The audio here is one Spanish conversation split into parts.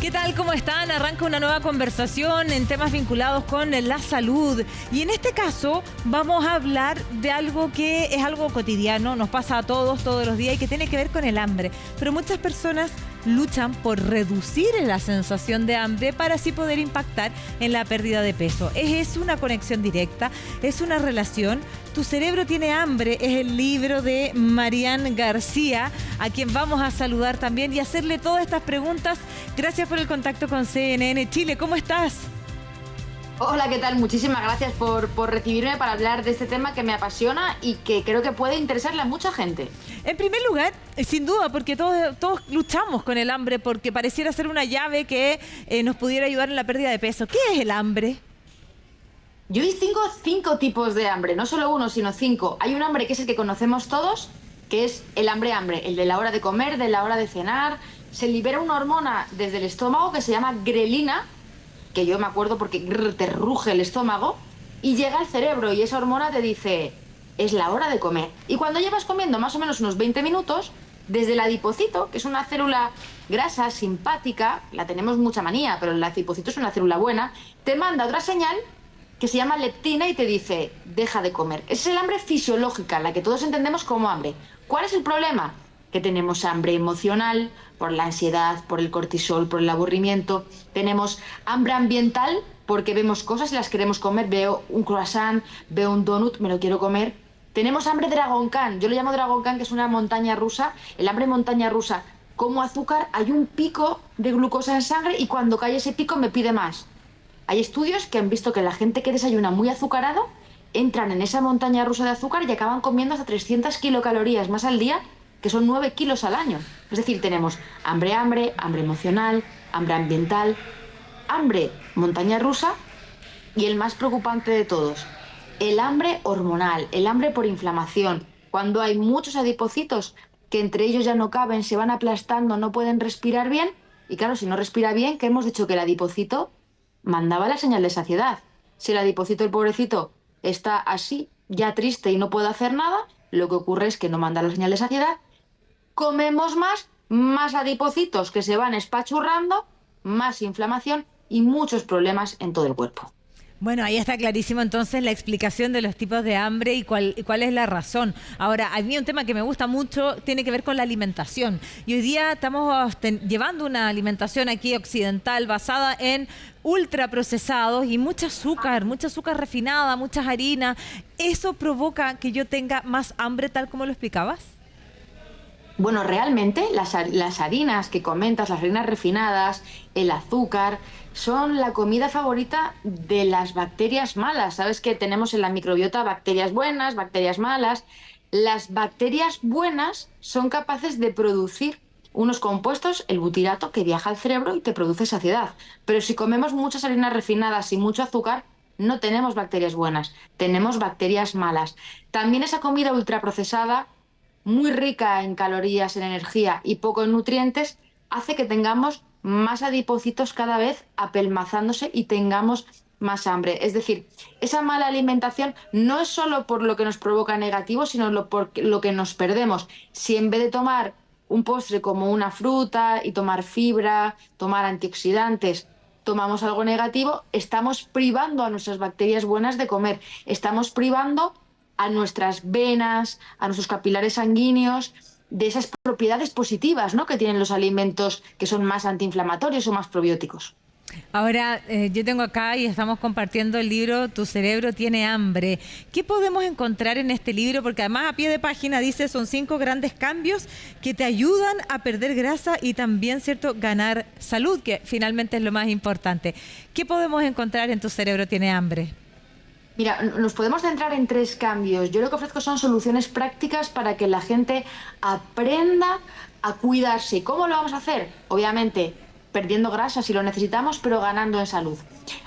¿Qué tal? ¿Cómo están? Arranca una nueva conversación en temas vinculados con la salud. Y en este caso vamos a hablar de algo que es algo cotidiano, nos pasa a todos, todos los días y que tiene que ver con el hambre. Pero muchas personas luchan por reducir la sensación de hambre para así poder impactar en la pérdida de peso. Es una conexión directa, es una relación. Tu cerebro tiene hambre es el libro de Marian García, a quien vamos a saludar también y hacerle todas estas preguntas. Gracias por el contacto con CNN Chile. ¿Cómo estás? Hola, ¿qué tal? Muchísimas gracias por recibirme para hablar de este tema que me apasiona y que creo que puede interesarle a mucha gente. En primer lugar, sin duda, porque todos luchamos con el hambre, porque pareciera ser una llave que nos pudiera ayudar en la pérdida de peso. ¿Qué es el hambre? Yo distingo 5 tipos de hambre, no solo uno, sino 5. Hay un hambre que es el que conocemos todos, que es el hambre, el de la hora de comer, de la hora de cenar. Se libera una hormona desde el estómago que se llama grelina, que yo me acuerdo porque te ruge el estómago, y llega al cerebro y esa hormona te dice, es la hora de comer. Y cuando llevas comiendo más o menos unos 20 minutos, desde el adipocito, que es una célula grasa, simpática, la tenemos mucha manía, pero el adipocito es una célula buena, te manda otra señal que se llama leptina y te dice, deja de comer. Esa es el hambre fisiológica, la que todos entendemos como hambre. ¿Cuál es el problema? Que tenemos hambre emocional por la ansiedad, por el cortisol, por el aburrimiento. Tenemos hambre ambiental porque vemos cosas y las queremos comer. Veo un croissant, veo un donut, me lo quiero comer. Tenemos hambre Dragon Khan. Yo lo llamo Dragon Khan, que es una montaña rusa. El hambre montaña rusa. Como azúcar, hay un pico de glucosa en sangre y cuando cae ese pico me pide más. Hay estudios que han visto que la gente que desayuna muy azucarado entran en esa montaña rusa de azúcar y acaban comiendo hasta 300 kilocalorías más al día, que son 9 kilos al año. Es decir, tenemos hambre emocional, hambre ambiental, hambre montaña rusa y el más preocupante de todos, el hambre hormonal, el hambre por inflamación. Cuando hay muchos adipocitos que entre ellos ya no caben, se van aplastando, no pueden respirar bien. Y claro, si no respira bien, que hemos dicho que el adipocito mandaba la señal de saciedad. Si el adipocito, el pobrecito, está así, ya triste y no puede hacer nada, lo que ocurre es que no manda la señal de saciedad. Comemos más adipocitos que se van espachurrando, más inflamación y muchos problemas en todo el cuerpo. Bueno, ahí está clarísimo entonces la explicación de los tipos de hambre y cuál es la razón. Ahora, a mí un tema que me gusta mucho tiene que ver con la alimentación. Y hoy día estamos llevando una alimentación aquí occidental basada en ultraprocesados y mucho azúcar refinada, muchas harinas. ¿Eso provoca que yo tenga más hambre tal como lo explicabas? Bueno, realmente las harinas que comentas, las harinas refinadas, el azúcar, son la comida favorita de las bacterias malas. Sabes que tenemos en la microbiota bacterias buenas, bacterias malas. Las bacterias buenas son capaces de producir unos compuestos, el butirato, que viaja al cerebro y te produce saciedad. Pero si comemos muchas harinas refinadas y mucho azúcar, no tenemos bacterias buenas, tenemos bacterias malas. También esa comida ultraprocesada, muy rica en calorías, en energía y poco en nutrientes, hace que tengamos más adipocitos cada vez apelmazándose y tengamos más hambre. Es decir, esa mala alimentación no es solo por lo que nos provoca negativo, sino por lo que nos perdemos. Si en vez de tomar un postre como una fruta y tomar fibra, tomar antioxidantes, tomamos algo negativo, estamos privando a nuestras bacterias buenas de comer. Estamos privando a nuestras venas, a nuestros capilares sanguíneos, de esas propiedades positivas, ¿no?, que tienen los alimentos que son más antiinflamatorios o más probióticos. Ahora, yo tengo acá y estamos compartiendo el libro Tu cerebro tiene hambre. ¿Qué podemos encontrar en este libro? Porque además a pie de página dice son 5 grandes cambios que te ayudan a perder grasa y también, ¿cierto?, ganar salud, que finalmente es lo más importante. ¿Qué podemos encontrar en Tu cerebro tiene hambre? Mira, nos podemos centrar en 3 cambios. Yo lo que ofrezco son soluciones prácticas para que la gente aprenda a cuidarse. ¿Cómo lo vamos a hacer? Obviamente, perdiendo grasa si lo necesitamos, pero ganando en salud.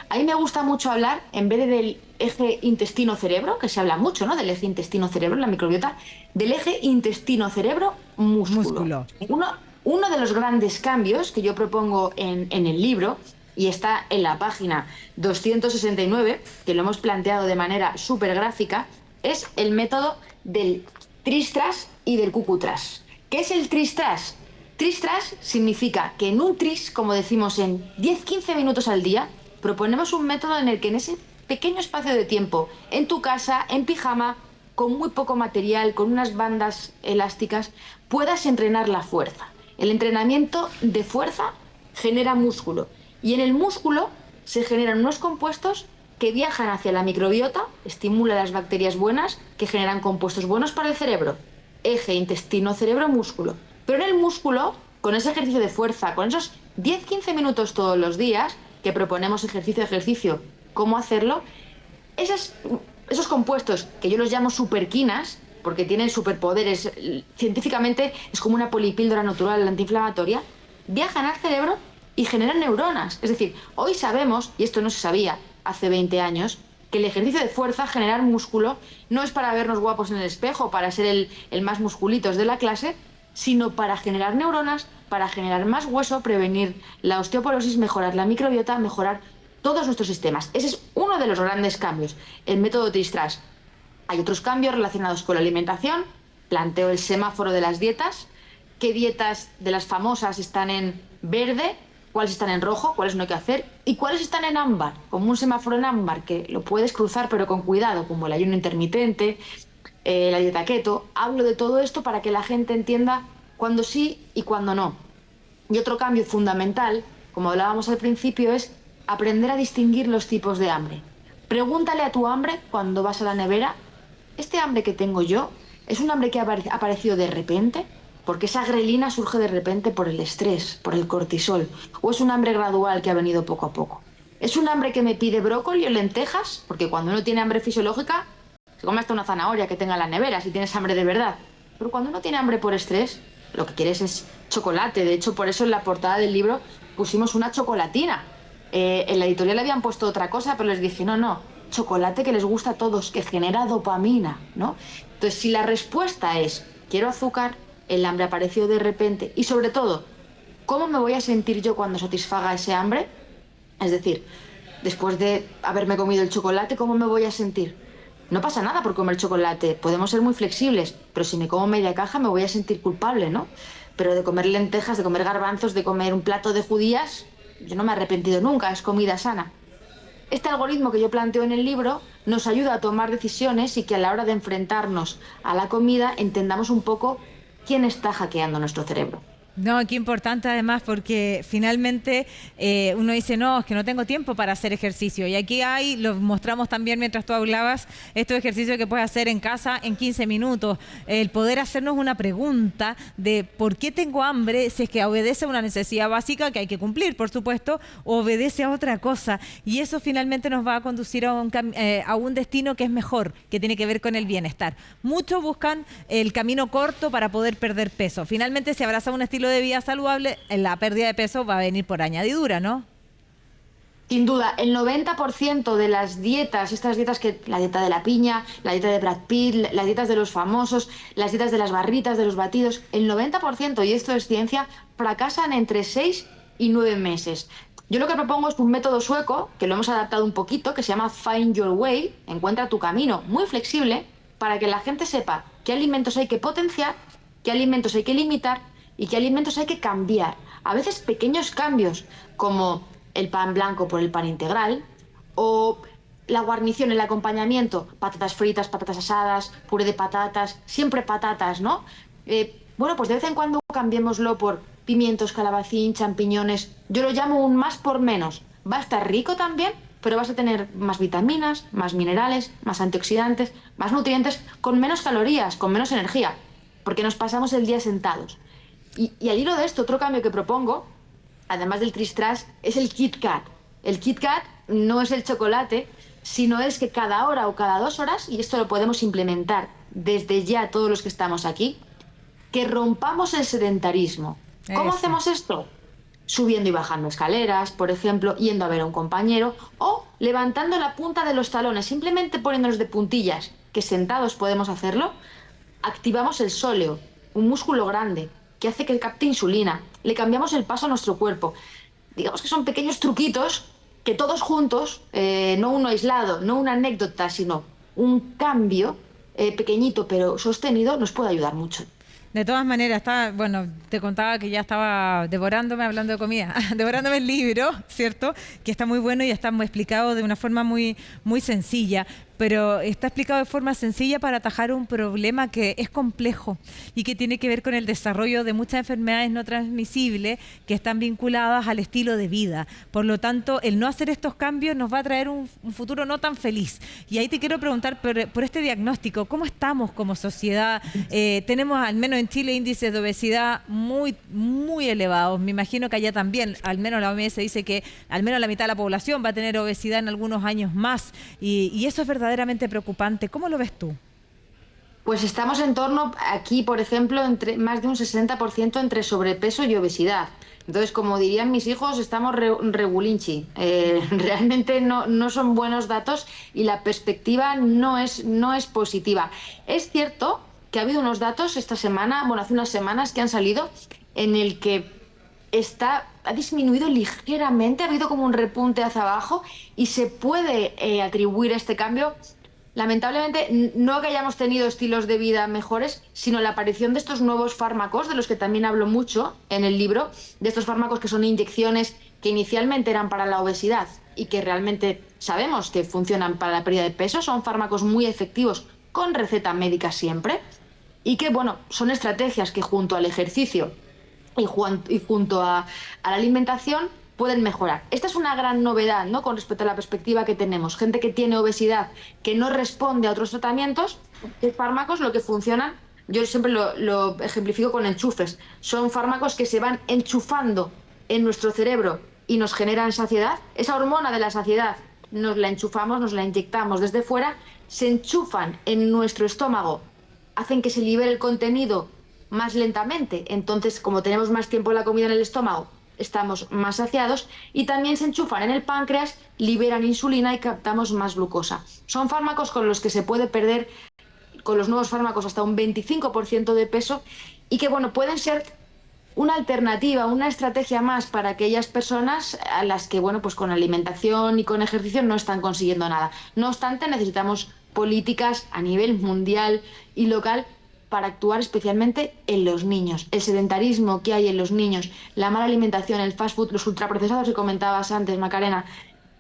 A mí me gusta mucho hablar, en vez del eje intestino-cerebro, que se habla mucho, ¿no?, del eje intestino-cerebro en la microbiota, del eje intestino-cerebro-músculo. Uno de los grandes cambios que yo propongo en el libro, y está en la página 269, que lo hemos planteado de manera súper gráfica, es el método del tris-tras y del cucu-tras. ¿Qué es el tris-tras? Tris-tras significa que en un tris, como decimos, en 10-15 minutos al día, proponemos un método en el que en ese pequeño espacio de tiempo, en tu casa, en pijama, con muy poco material, con unas bandas elásticas, puedas entrenar la fuerza. El entrenamiento de fuerza genera músculo y en el músculo se generan unos compuestos que viajan hacia la microbiota, estimula las bacterias buenas que generan compuestos buenos para el cerebro. Eje intestino-cerebro-músculo. Pero en el músculo, con ese ejercicio de fuerza, con esos 10-15 minutos todos los días, que proponemos ejercicio, cómo hacerlo, esos compuestos, que yo los llamo superquinas, porque tienen superpoderes, científicamente es como una polipíldora natural antiinflamatoria, viajan al cerebro y generan neuronas. Es decir, hoy sabemos, y esto no se sabía hace 20 años, que el ejercicio de fuerza, generar músculo, no es para vernos guapos en el espejo, para ser el más musculitos de la clase, sino para generar neuronas, para generar más hueso, prevenir la osteoporosis, mejorar la microbiota, mejorar todos nuestros sistemas. Ese es uno de los grandes cambios, el método Tris-tras. Hay otros cambios relacionados con la alimentación. Planteo el semáforo de las dietas. ¿Qué dietas de las famosas están en verde? ¿Cuáles están en rojo? ¿Cuáles no hay que hacer? ¿Y cuáles están en ámbar? Como un semáforo en ámbar que lo puedes cruzar pero con cuidado, como el ayuno intermitente, la dieta keto. Hablo de todo esto para que la gente entienda cuándo sí y cuándo no. Y otro cambio fundamental, como hablábamos al principio, es aprender a distinguir los tipos de hambre. Pregúntale a tu hambre cuando vas a la nevera, ¿este hambre que tengo yo es un hambre que ha aparecido de repente? Porque esa grelina surge de repente por el estrés, por el cortisol. ¿O es un hambre gradual que ha venido poco a poco? ¿Es un hambre que me pide brócoli o lentejas? Porque cuando uno tiene hambre fisiológica, se come hasta una zanahoria que tenga en la nevera si tienes hambre de verdad. Pero cuando uno tiene hambre por estrés, lo que quieres es chocolate. De hecho, por eso en la portada del libro pusimos una chocolatina. En la editorial habían puesto otra cosa, pero les dije, no, chocolate que les gusta a todos, que genera dopamina, ¿no? Entonces, si la respuesta es, quiero azúcar, el hambre apareció de repente, y sobre todo, ¿cómo me voy a sentir yo cuando satisfaga ese hambre? Es decir, después de haberme comido el chocolate, ¿cómo me voy a sentir? No pasa nada por comer chocolate, podemos ser muy flexibles, pero si me como media caja me voy a sentir culpable, ¿no? Pero de comer lentejas, de comer garbanzos, de comer un plato de judías, yo no me he arrepentido nunca, es comida sana. Este algoritmo que yo planteo en el libro nos ayuda a tomar decisiones y que a la hora de enfrentarnos a la comida entendamos un poco quién está hackeando nuestro cerebro. No, qué importante además porque finalmente uno dice, no, es que no tengo tiempo para hacer ejercicio. Y aquí lo mostramos también mientras tú hablabas, estos ejercicios que puedes hacer en casa en 15 minutos. El poder hacernos una pregunta de por qué tengo hambre, si es que obedece a una necesidad básica que hay que cumplir, por supuesto, o obedece a otra cosa. Y eso finalmente nos va a conducir a un destino que es mejor, que tiene que ver con el bienestar. Muchos buscan el camino corto para poder perder peso. Finalmente, si abraza un estilo de vida saludable, la pérdida de peso va a venir por añadidura, ¿no? Sin duda, el 90% de las dietas, estas dietas que la dieta de la piña, la dieta de Brad Pitt, las dietas de los famosos, las dietas de las barritas, de los batidos, el 90%, y esto es ciencia, fracasan entre 6 y 9 meses. Yo lo que propongo es un método sueco, que lo hemos adaptado un poquito, que se llama Find Your Way, encuentra tu camino, muy flexible, para que la gente sepa qué alimentos hay que potenciar, qué alimentos hay que limitar, y qué alimentos hay que cambiar. A veces pequeños cambios, como el pan blanco por el pan integral, o la guarnición, el acompañamiento, patatas fritas, patatas asadas, puré de patatas, siempre patatas, ¿no? Bueno, pues de vez en cuando cambiémoslo por pimientos, calabacín, champiñones. Yo lo llamo un más por menos. Va a estar rico también, pero vas a tener más vitaminas, más minerales, más antioxidantes, más nutrientes, con menos calorías, con menos energía, porque nos pasamos el día sentados. Y al hilo de esto, otro cambio que propongo, además del Tris-tras, es el Kit Kat. El Kit Kat no es el chocolate, sino es que cada hora o cada 2 horas, y esto lo podemos implementar desde ya todos los que estamos aquí, que rompamos el sedentarismo. ¿Cómo hacemos esto? Subiendo y bajando escaleras, por ejemplo, yendo a ver a un compañero, o levantando la punta de los talones, simplemente poniéndonos de puntillas, que sentados podemos hacerlo. Activamos el sóleo, un músculo grande, que hace que capte insulina, le cambiamos el paso a nuestro cuerpo. Digamos que son pequeños truquitos que todos juntos, no uno aislado, no una anécdota, sino un cambio pequeñito pero sostenido, nos puede ayudar mucho. De todas maneras, bueno, te contaba que ya estaba devorándome, hablando de comida, devorándome el libro, ¿cierto? Que está muy bueno y está muy explicado de una forma muy, muy sencilla. Pero está explicado de forma sencilla para atajar un problema que es complejo y que tiene que ver con el desarrollo de muchas enfermedades no transmisibles que están vinculadas al estilo de vida. Por lo tanto, el no hacer estos cambios nos va a traer un futuro no tan feliz. Y ahí te quiero preguntar por este diagnóstico, ¿cómo estamos como sociedad? Tenemos, al menos en Chile, índices de obesidad muy, muy elevados. Me imagino que allá también, al menos la OMS dice que al menos la mitad de la población va a tener obesidad en algunos años más. Y eso es verdaderamente preocupante. ¿Cómo lo ves tú? Pues estamos en torno, aquí por ejemplo, entre más de un 60% entre sobrepeso y obesidad. Entonces, como dirían mis hijos, estamos regulinchi. Realmente no son buenos datos y la perspectiva no es positiva. Es cierto que ha habido unos datos esta semana, bueno, hace unas semanas que han salido, en el que ha disminuido ligeramente, ha habido como un repunte hacia abajo y se puede atribuir este cambio, lamentablemente, no que hayamos tenido estilos de vida mejores, sino la aparición de estos nuevos fármacos, de los que también hablo mucho en el libro, de estos fármacos que son inyecciones que inicialmente eran para la obesidad y que realmente sabemos que funcionan para la pérdida de peso, son fármacos muy efectivos con receta médica siempre y que, bueno, son estrategias que junto al ejercicio y junto a la alimentación pueden mejorar. Esta es una gran novedad, ¿no?, con respecto a la perspectiva que tenemos. Gente que tiene obesidad, que no responde a otros tratamientos, que fármacos lo que funcionan, yo siempre lo ejemplifico con enchufes. Son fármacos que se van enchufando en nuestro cerebro y nos generan saciedad. Esa hormona de la saciedad nos la enchufamos, nos la inyectamos desde fuera, se enchufan en nuestro estómago, hacen que se libere el contenido más lentamente. Entonces, como tenemos más tiempo la comida en el estómago, estamos más saciados y también se enchufan en el páncreas, liberan insulina y captamos más glucosa. Son fármacos con los que se puede perder, con los nuevos fármacos, hasta un 25% de peso y que, bueno, pueden ser una alternativa, una estrategia más para aquellas personas a las que, bueno, pues con alimentación y con ejercicio no están consiguiendo nada. No obstante, necesitamos políticas a nivel mundial y local para actuar especialmente en los niños. El sedentarismo que hay en los niños, la mala alimentación, el fast food, los ultraprocesados que comentabas antes, Macarena,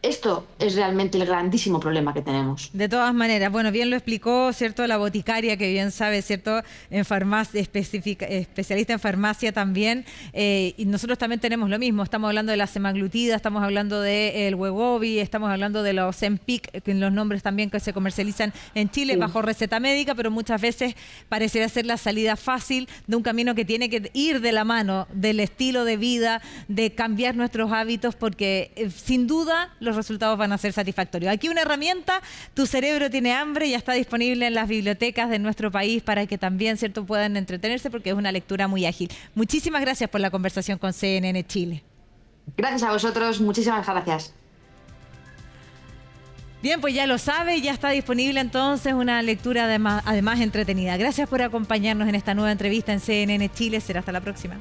esto es realmente el grandísimo problema que tenemos. De todas maneras, bueno, bien lo explicó, ¿cierto?, la boticaria, que bien sabe, ¿cierto?, en farmacia, especialista en farmacia también, y nosotros también tenemos lo mismo, estamos hablando de la semaglutida, estamos hablando del Wegovy, estamos hablando de los Ozempic, que los nombres también que se comercializan en Chile, sí, bajo receta médica, pero muchas veces pareciera ser la salida fácil de un camino que tiene que ir de la mano del estilo de vida, de cambiar nuestros hábitos, porque sin duda los resultados van a ser satisfactorios. Aquí una herramienta, Tu cerebro tiene hambre, ya está disponible en las bibliotecas de nuestro país para que también, ¿cierto?, puedan entretenerse, porque es una lectura muy ágil. Muchísimas gracias por la conversación con CNN Chile. Gracias a vosotros, muchísimas gracias. Bien, pues ya lo sabe, ya está disponible entonces una lectura además entretenida. Gracias por acompañarnos en esta nueva entrevista en CNN Chile. Será hasta la próxima.